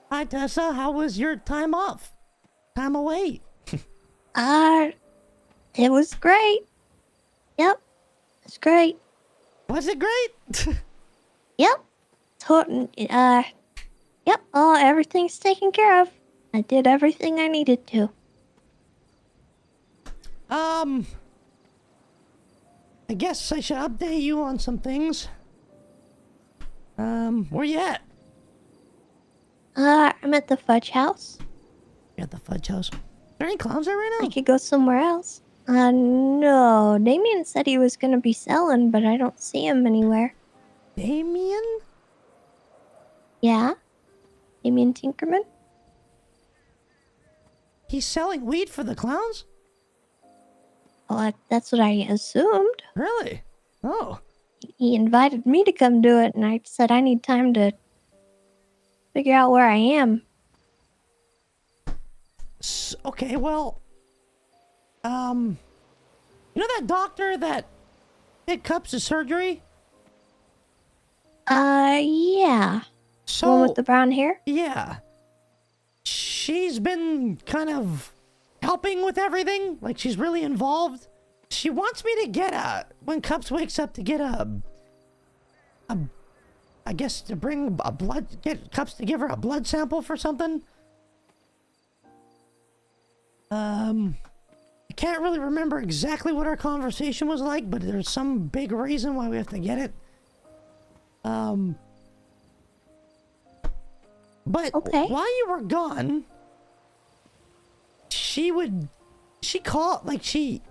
Hi, Tessa. How was your time off? Time away? Uh, it was great. Yep, it's great. Was it great? Yep, yep, everything's taken care of. I did everything I needed to. um, I guess I should update you on some things. Where you at? I'm at the fudge house. You're at the fudge house. Are there any clowns there right I now? could go somewhere else. No. Damien said he was gonna be selling, but I don't see him anywhere. Damien? Yeah? Damien Tinkerman? He's selling weed for the clowns? Well, that's what I assumed. Really? Oh. He invited me to come do it, and I said I need time to figure out where I am. Okay, well, you know that doctor that did Cups' surgery? Yeah. The one So, with the brown hair? yeah. She's been kind of helping with everything. Like, she's really involved. She wants me to get when Cups wakes up, to get I guess to bring get Cups to give her a blood sample for something. I can't really remember exactly what our conversation was like, but there's some big reason why we have to get it. But Okay. while you were gone, she called, like, she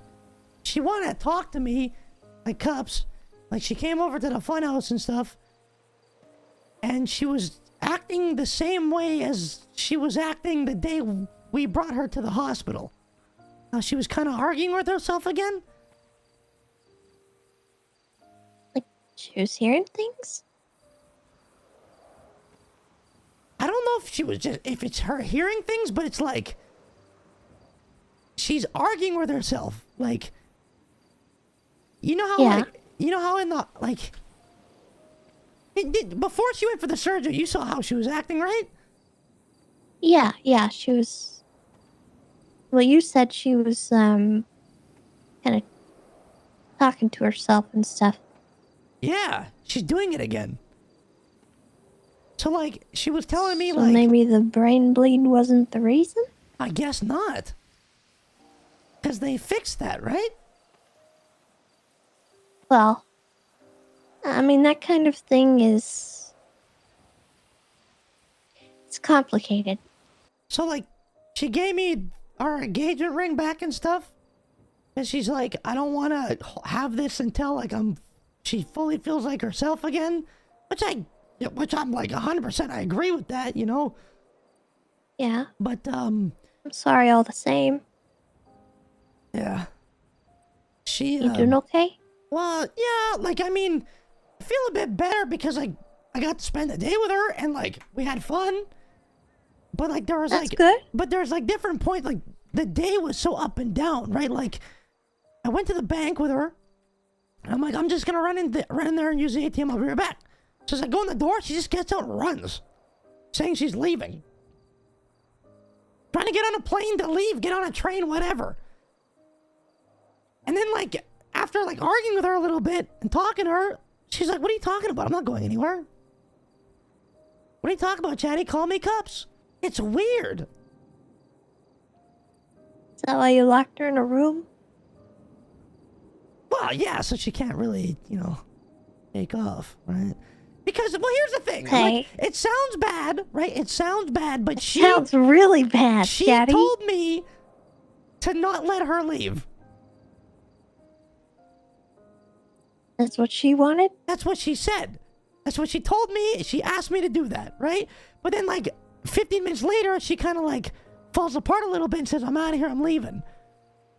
wanted to talk to me, like Cups, like she came over to the funhouse and stuff, and she was acting the same way as she was acting the day we brought her to the hospital. Now she was kind of arguing with herself again. Like, she was hearing things? I don't know if it's her hearing things, but it's like she's arguing with herself. Like, you know how, Yeah. like, you know how in the, like, before she went for the surgery, you saw how she was acting, right? Yeah, she was... Well, you said she was, kind of talking to herself and stuff. Yeah, she's doing it again. So, like, she was telling me, So like, maybe the brain bleed wasn't the reason? I guess not. Because they fixed that, right? Well, I mean, that kind of thing is... It's complicated. So, like, she gave me our engagement ring back and stuff. And she's like, I don't want to have this until, like, she fully feels like herself again. Which I'm like 100% I agree with that, you know? Yeah. But, I'm sorry all the same. yeah. She, You doing okay? well, yeah, like, I mean, I feel a bit better because, like, I got to spend the day with her and, like, we had fun. But, like, there was, That's like, good. but there's, like, different points. Like, the day was so up and down, right? Like, I went to the bank with her. And I'm like, I'm just gonna run in there and use the ATM. I'll be right back. So as I go in the door, she just gets out and runs, saying she's leaving. Trying to get on a plane to leave, get on a train, whatever. And then, like, after, like, arguing with her a little bit and talking to her, she's like, what are you talking about? I'm not going anywhere. What are you talking about, Chatty? Call me Cups. It's weird. Is that why you locked her in a room? Well, yeah, so she can't really, you know, take off, right? Because, well, here's the thing. Okay. Like, it sounds bad, right? It sounds bad, but Sounds really bad, she Chatty. told me to not let her leave. That's what she wanted? That's what she said. That's what she told me. She asked me to do that, right? But then, like, 15 minutes later, she kind of, like, falls apart a little bit and says, I'm out of here, I'm leaving.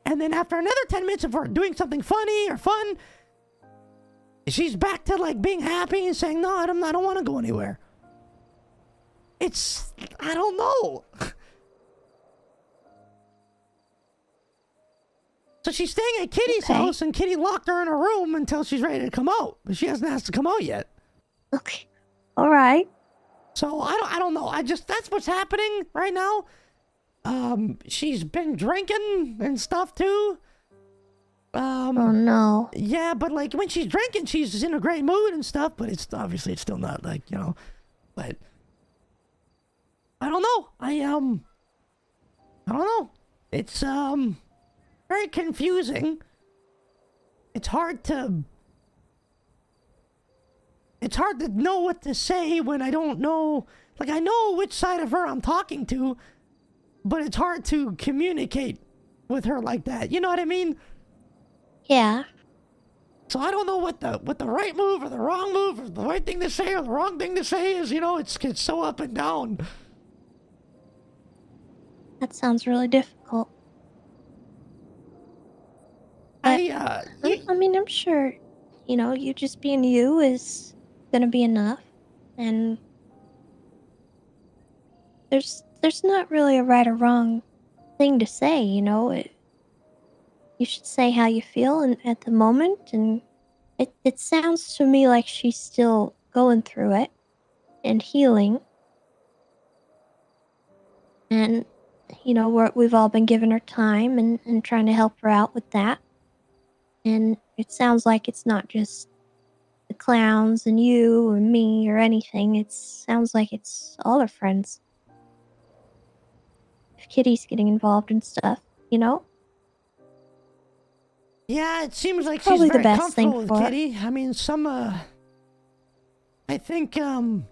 And then after another 10 minutes of her doing something funny or fun, she's back to, like, being happy and saying, no, I don't want to go anywhere. It's, I don't know. So she's staying at Kitty's house, and Kitty locked her in her room until she's ready to come out. But she hasn't asked to come out yet. Okay. Alright. So I don't know. That's what's happening right now. She's been drinking and stuff too. Oh no. Yeah, but like when she's drinking, she's in a great mood and stuff. But it's still not like But I don't know. I don't know. It's very confusing. It's hard to know what to say when I don't know. Like I know which side of her I'm talking to, but it's hard to communicate with her like that. You know what I mean? Yeah. So I don't know what the right move or the wrong move or the right thing to say or the wrong thing to say is. It's so up and down. That sounds really difficult. But, I mean, I'm sure, you just being you is gonna be enough. And there's not really a right or wrong thing to say, you should say how you feel and at the moment, and it sounds to me like she's still going through it and healing. And, we've all been giving her time and trying to help her out with that. And it sounds like it's not just the clowns and you or me or anything. It sounds like it's all her friends. If Kitty's getting involved and stuff, Yeah, it seems like she's Probably the very best thing comfortable with for her. Kitty. I mean, I think, some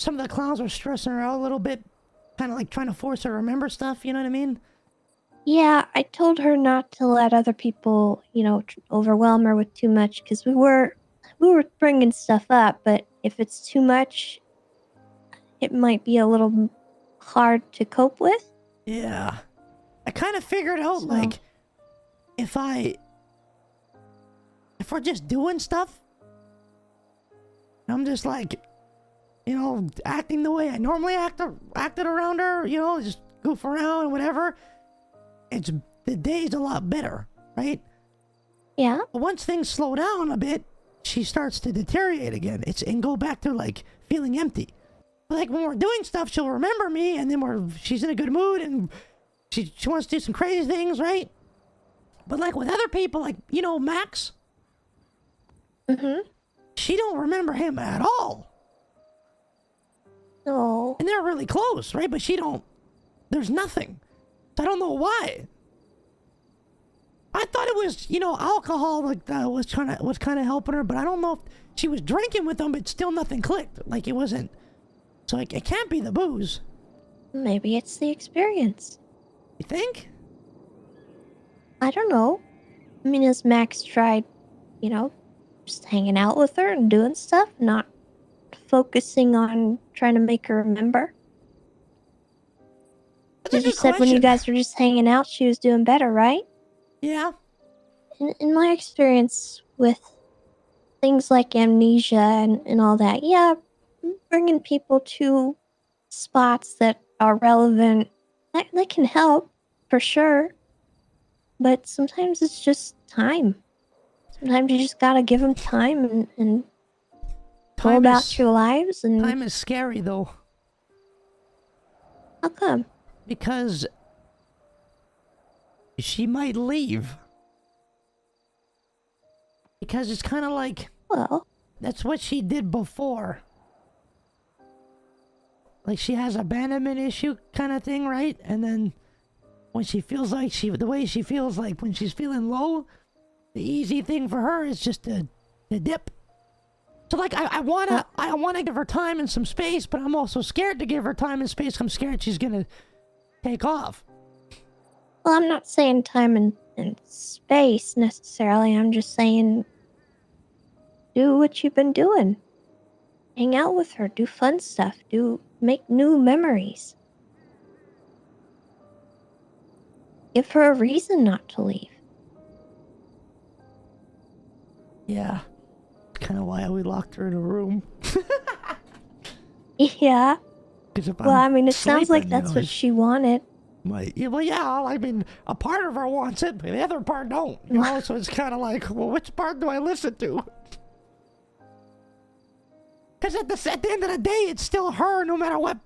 of the clowns are stressing her out a little bit, kind of like trying to force her to remember stuff, you know what I mean? Yeah, I told her not to let other people, overwhelm her with too much, because we were bringing stuff up, but if it's too much, it might be a little hard to cope with. Yeah. I kind of figured out, So- like, if we're just doing stuff, I'm just like, acting the way I normally acted around her, just goof around and whatever, the day's a lot better, right? Yeah. But once things slow down a bit, she starts to deteriorate again. And go back to like feeling empty. Like when we're doing stuff, she'll remember me, and then she's in a good mood, and she wants to do some crazy things, right? But like with other people, like Max, she don't remember him at all. No. And they're really close, right? But there's nothing. I don't know why. I thought it was, alcohol was kind of helping her, but I don't know if she was drinking with them, but still nothing clicked. Like it wasn't. So it can't be the booze. Maybe it's the experience. You think? I don't know. I mean, has Max tried, just hanging out with her and doing stuff, not focusing on trying to make her remember? That's a Because you good said when you question. guys were just hanging out, she was doing better, right? Yeah. In my experience with things like amnesia and all that, yeah, bringing people to spots that are relevant, that can help, for sure. But sometimes it's just time. Sometimes you just gotta give them time and go about your lives. And Time is scary though, how come? because she might leave. Because it's kind of like Well, that's what she did before. Like she has abandonment issue kind of thing, right? And then when she feels like the way she feels like when she's feeling low, the easy thing for her is just to dip. So like I wanna give her time and some space, but I'm also scared to give her time and space. I'm scared she's gonna take off. well, I'm not saying time and space necessarily. I'm just saying do what you've been doing. Hang out with her, do fun stuff, make new memories. Give her a reason not to leave. Yeah. Kind of why we locked her in a room. Yeah. 'Cause if Well, I'm I mean, it sounds like sleeping, that's what she wanted. I mean, a part of her wants it, but the other part don't. So it's kind of like, well, which part do I listen to? Because at the end of the day, it's still her, no matter what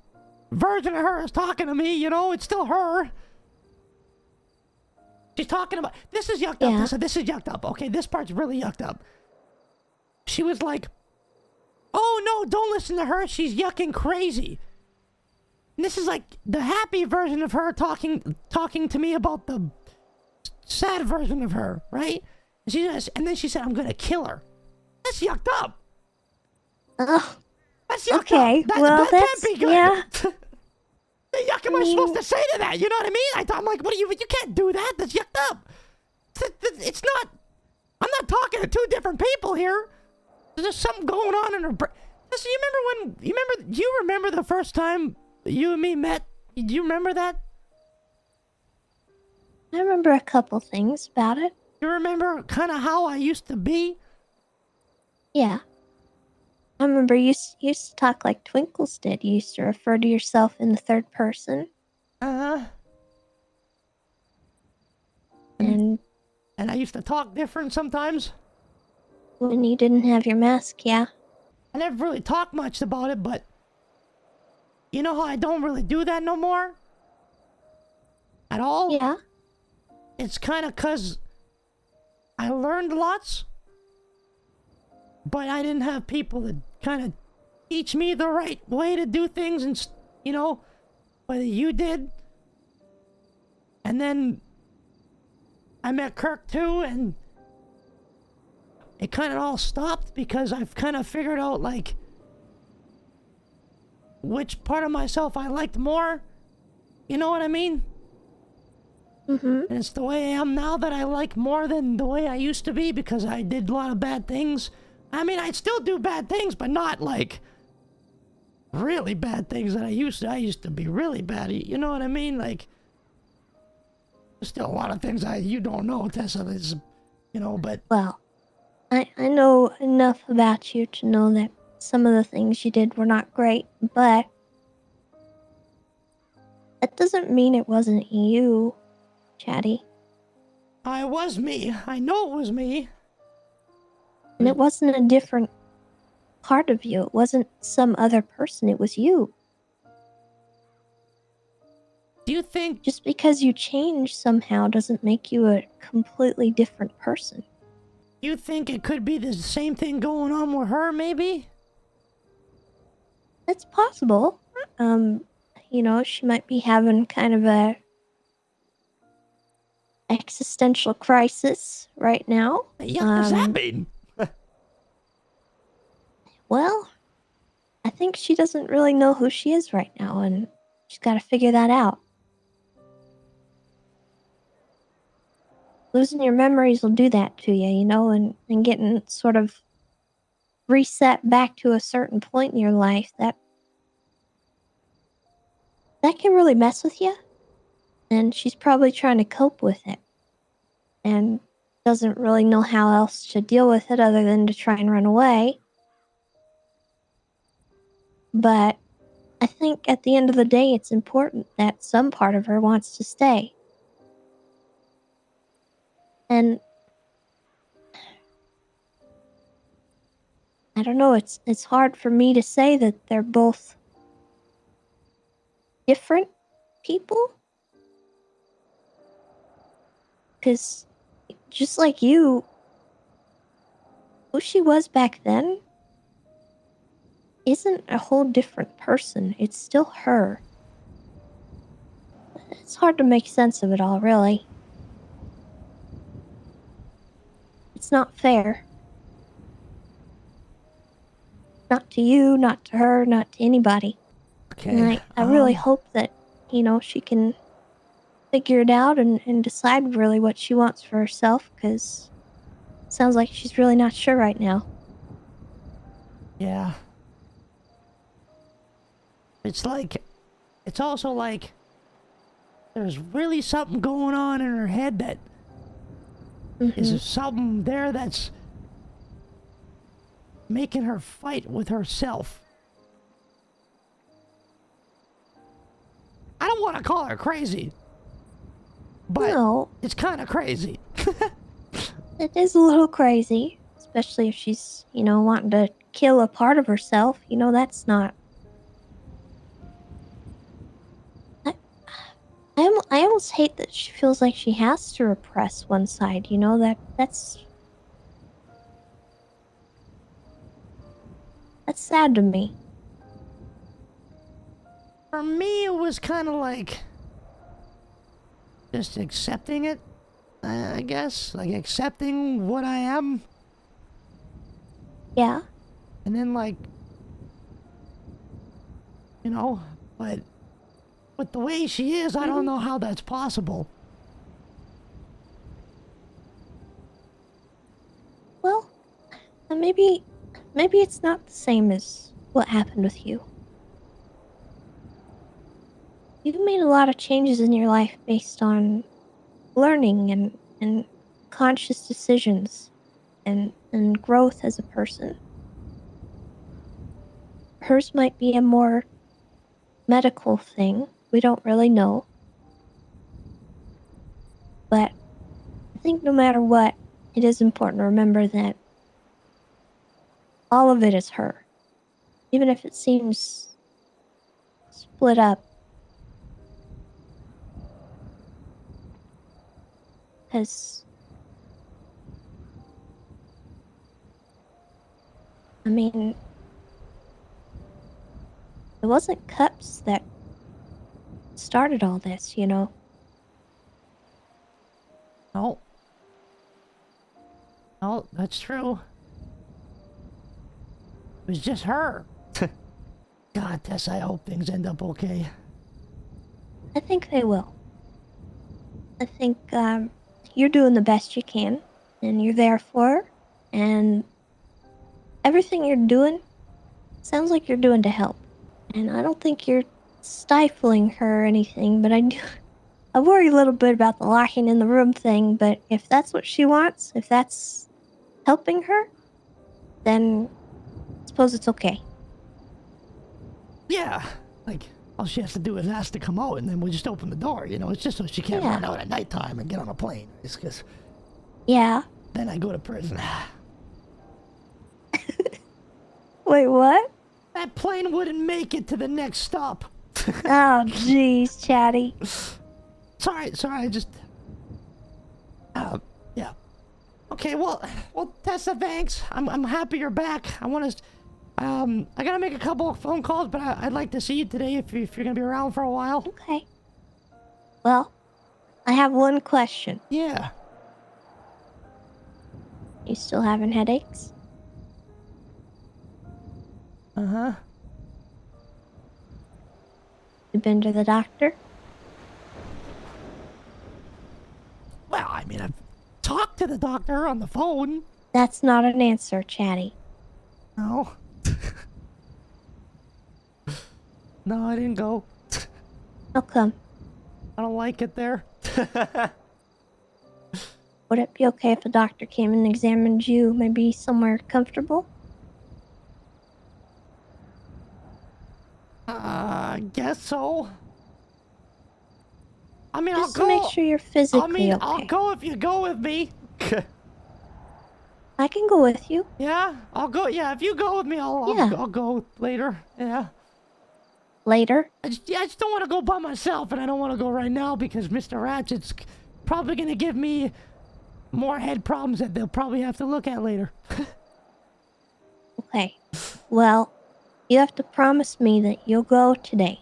version of her is talking to me, you know? It's still her. She's talking about... This is yucked up, Tessa. This is yucked up. Okay, this part's really yucked up. She was like, oh, no, don't listen to her. She's yucking crazy. And this is like the happy version of her talking to me about the sad version of her, right? And then she said, I'm going to kill her. That's yucked up. Oh, that's yucked okay. up. That can't be good. Yeah. The yuck am I supposed to say to that? You know what I mean? I'm like, what? You can't do that. That's yucked up. It's not. I'm not talking to two different people here. There's just something going on in her brain. Listen, do you remember the first time you and me met? Do you remember that? I remember a couple things about it. You remember kind of how I used to be? Yeah. I remember you used to talk like Twinkles did. You used to refer to yourself in the third person. Uh-huh. And I used to talk different sometimes. When you didn't have your mask, yeah. I never really talked much about it, but you know how I don't really do that no more? At all? Yeah. It's kind of because I learned lots, but I didn't have people to kind of teach me the right way to do things, and, you know, whether you did. And then I met Kirk too, and it kind of all stopped because I've kind of figured out, like, which part of myself I liked more. You know what I mean? Mm-hmm. And it's the way I am now that I like more than the way I used to be, because I did a lot of bad things. I mean, I still do bad things, but not like really bad things that I used to. I used to be really bad. You know what I mean? Like, there's still a lot of things you don't know, Tessa. Is, you know, but Well, I know enough about you to know that some of the things you did were not great, but that doesn't mean it wasn't you, Chatty. I was me. I know it was me. And it wasn't a different part of you. It wasn't some other person. It was you. Do you think... Just because you changed somehow doesn't make you a completely different person. You think it could be the same thing going on with her, maybe? It's possible. You know, she might be having kind of a existential crisis right now. Yeah, what does that mean? Well, I think she doesn't really know who she is right now, and she's got to figure that out. Losing your memories will do that to you, you know, and getting sort of reset back to a certain point in your life, that can really mess with you. And she's probably trying to cope with it and doesn't really know how else to deal with it other than to try and run away. But I think at the end of the day, it's important that some part of her wants to stay. And I don't know, it's hard for me to say that they're both different people. Because just like you, who she was back then isn't a whole different person. It's still her. It's hard to make sense of it all, really. It's not fair. Not to you, not to her, not to anybody. Okay. And I really hope that, you know, she can figure it out and decide really what she wants for herself, because it sounds like she's really not sure right now. Yeah. It's also like there's really something going on in her head that is something there that's making her fight with herself. I don't want to call her crazy, but No, it's kind of crazy. it is a little crazy, especially if she's, wanting to kill a part of herself. That's not. I, I almost hate that she feels like she has to repress one side. That's sad to me. For me, it was kind of like just accepting it, I guess. Like accepting what I am. Yeah. And then like, but with the way she is, I don't know how that's possible. Well, maybe it's not the same as what happened with you. You've made a lot of changes in your life based on learning and conscious decisions and growth as a person. Hers might be a more medical thing. We don't really know. But I think no matter what, it is important to remember that all of it is her. Even if it seems split up. Because, I mean, it wasn't Cups that started all this, No. No, that's true. It was just her. God, Tess, I hope things end up okay. I think they will. I think you're doing the best you can, and you're there for her, and everything you're doing sounds like you're doing to help. And I don't think you're stifling her or anything, but I worry a little bit about the locking in the room thing, but if that's what she wants, if that's helping her, then I suppose it's okay. Yeah, like, all she has to do is ask to come out, and then we'll just open the door, It's just so she can't run out at nighttime and get on a plane. It's because... Yeah. Then I go to prison. Wait, what? That plane wouldn't make it to the next stop. Oh, jeez, Chatty. Sorry, I just... yeah. Okay, well, Tessa, thanks. I'm happy you're back. I gotta make a couple of phone calls, but I'd like to see you today if you're gonna be around for a while. Okay. Well, I have one question. Yeah. You still having headaches? Uh-huh. You been to the doctor? Well, I mean, I've talked to the doctor on the phone. That's not an answer, Chatty. No. No, I didn't go. How come? I don't like it there. Would it be okay if a doctor came and examined you, maybe somewhere comfortable? I guess so. I mean, Just I'll to go. make sure you're physically okay. I'll go if you go with me. I can go with you. Yeah, I'll go. Yeah, if you go with me, I'll go later. Yeah. Later? I just don't want to go by myself, and I don't want to go right now because Mr. Ratchet's probably gonna give me more head problems that they'll probably have to look at later. Okay. Well, you have to promise me that you'll go today.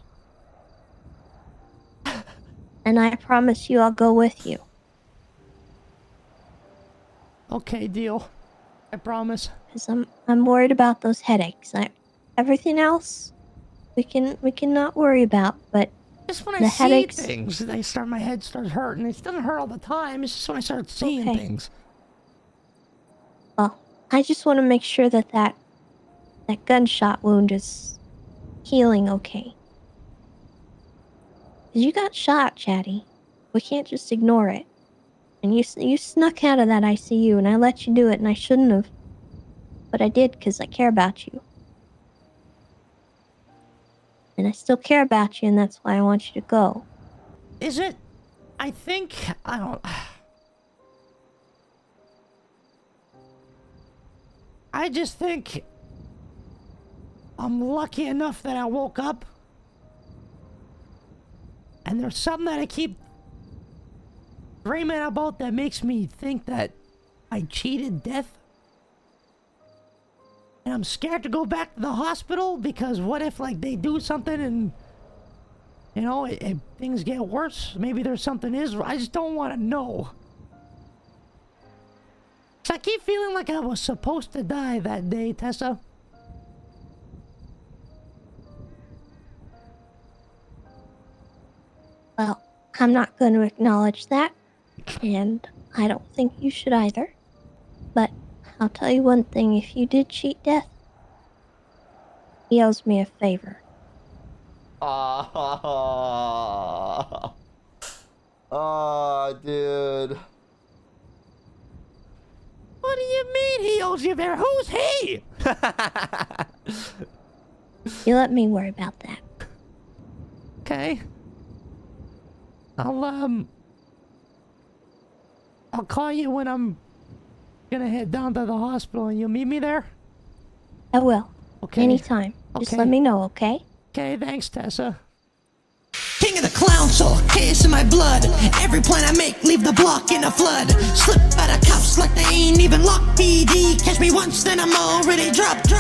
And I promise you I'll go with you. Okay, deal. I promise. Because I'm worried about those headaches. Everything else we can not worry about, but Just when I the see headaches... things, my head starts hurting. It doesn't hurt all the time. It's just when I start seeing things. Well, I just want to make sure that gunshot wound is healing okay. Because you got shot, Chatty. We can't just ignore it. And you snuck out of that ICU, and I let you do it, and I shouldn't have. But I did because I care about you. And I still care about you, and that's why I want you to go. Is it? I think... I don't... I just think I'm lucky enough that I woke up. And there's something that I keep dreaming about that makes me think that I cheated death. And I'm scared to go back to the hospital because what if, like, they do something and, you know, things get worse? Maybe there's something I just don't want to know. So I keep feeling like I was supposed to die that day, Tessa. Well, I'm not going to acknowledge that, and I don't think you should either. But I'll tell you one thing, if you did cheat death, he owes me a favor. Oh, oh, dude. What do you mean he owes you a favor? Who's he? You let me worry about that. Okay. I'll call you when I'm gonna head down to the hospital and you'll meet me there? I will. Okay. Anytime. Just Okay. let me know, okay? Okay, thanks, Tessa. King of the clown soul, chaos in my blood. Every plan I make, leave the block in a flood. Slip out of cuffs like they ain't even locked. PD, catch me once, then I'm already dropped.